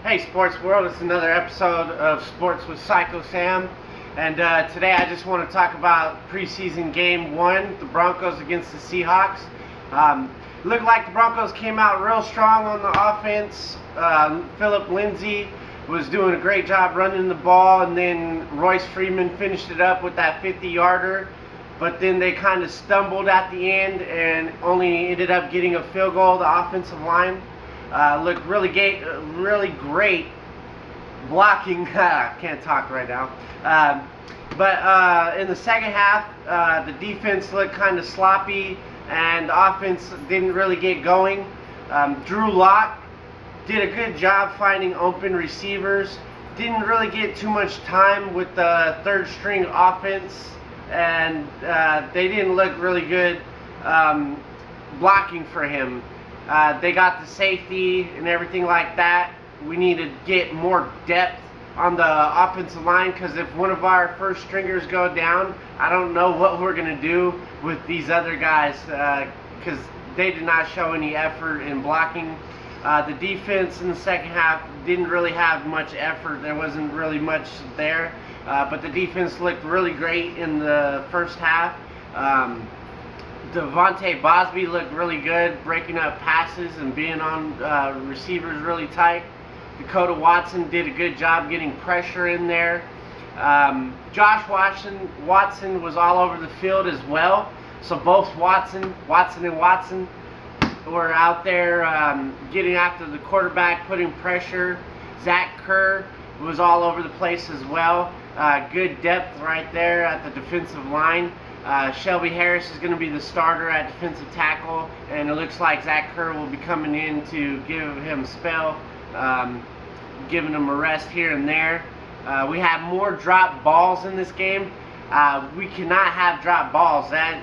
Hey Sports World, it's another episode of Sports with Psycho Sam, and today I just want to talk about preseason game 1, the Broncos against the Seahawks. Looked like the Broncos came out real strong on the offense. Philip Lindsay was doing a great job running the ball, and then Royce Freeman finished it up with that 50-yarder. But then they kind of stumbled at the end and only ended up getting a field goal. The offensive line looked really great blocking. Can't talk right now. But in the second half, the defense looked kind of sloppy and the offense didn't really get going. Drew Lock did a good job finding open receivers. Didn't really get too much time with the third string offense, and they didn't look really good blocking for him. They got the safety and everything like that. We need to get more depth on the offensive line, because if one of our first stringers go down, I don't know what we're going to do with these other guys, because they did not show any effort in blocking. The defense in the second half didn't really have much effort. There wasn't really much there. But the defense looked really great in the first half. Devontae Bosby looked really good, breaking up passes and being on receivers really tight. Dakota Watson did a good job getting pressure in there. Josh Watson was all over the field as well. So both Watson and Watson were out there getting after the quarterback, putting pressure. Zach Kerr was all over the place as well. Good depth right there at the defensive line. Shelby Harris is going to be the starter at defensive tackle, and it looks like Zach Kerr will be coming in to give him a spell, giving him a rest here and there. We have more drop balls in this game. We cannot have drop balls. That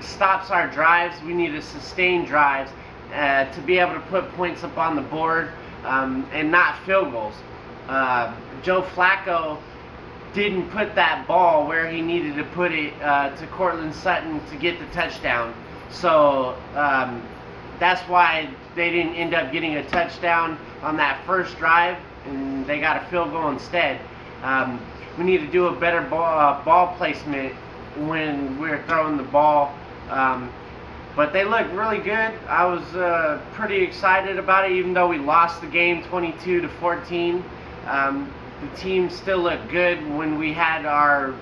stops our drives. We need to sustain drives to be able to put points up on the board and not field goals. Joe Flacco didn't put that ball where he needed to put it to Cortland Sutton to get the touchdown. So that's why they didn't end up getting a touchdown on that first drive, and they got a field goal instead. We need to do a better ball placement when we're throwing the ball. But they look really good. I was pretty excited about it, even though we lost the game 22-14. The team still looked good when we had our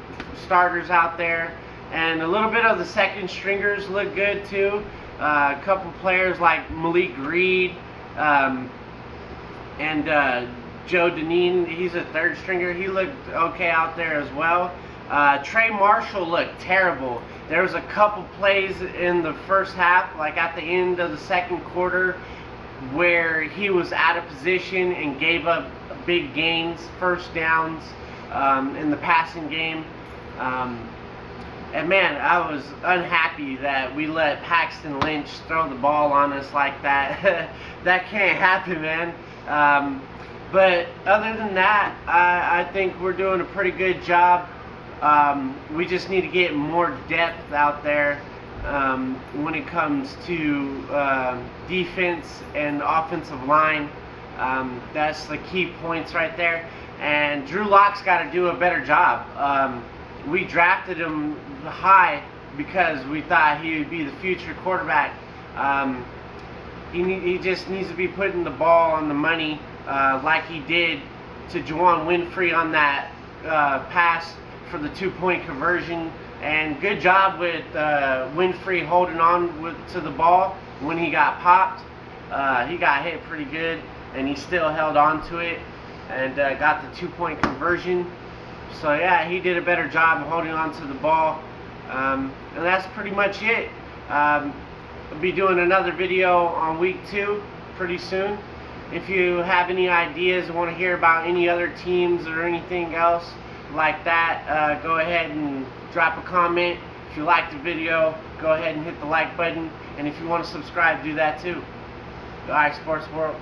starters out there, and a little bit of the second stringers looked good too. A couple players like Malik Reed and Joe Deneen, he's a third stringer. He looked okay out there as well. Trey Marshall looked terrible. There was a couple plays in the first half, like at the end of the second quarter, where he was out of position and gave up big gains, first downs in the passing game. And man, I was unhappy that we let Paxton Lynch throw the ball on us like that. That can't happen, man. But other than that, I think we're doing a pretty good job. We just need to get more depth out there when it comes to defense and offensive line. That's the key points right there. And Drew Lock's got to do a better job. We drafted him high because we thought he would be the future quarterback. He just needs to be putting the ball on the money like he did to Juwan Winfrey on that pass for the 2-point conversion. And good job with Winfrey holding on to the ball when he got popped. He got hit pretty good, and he still held on to it and got the 2-point conversion. So yeah, he did a better job of holding on to the ball. And that's pretty much it. I'll be doing another video on week 2 pretty soon. If you have any ideas or want to hear about any other teams or anything else like that, go ahead and drop a comment. If you liked the video, go ahead and hit the like button. And if you want to subscribe, do that too. Alright, Sports World.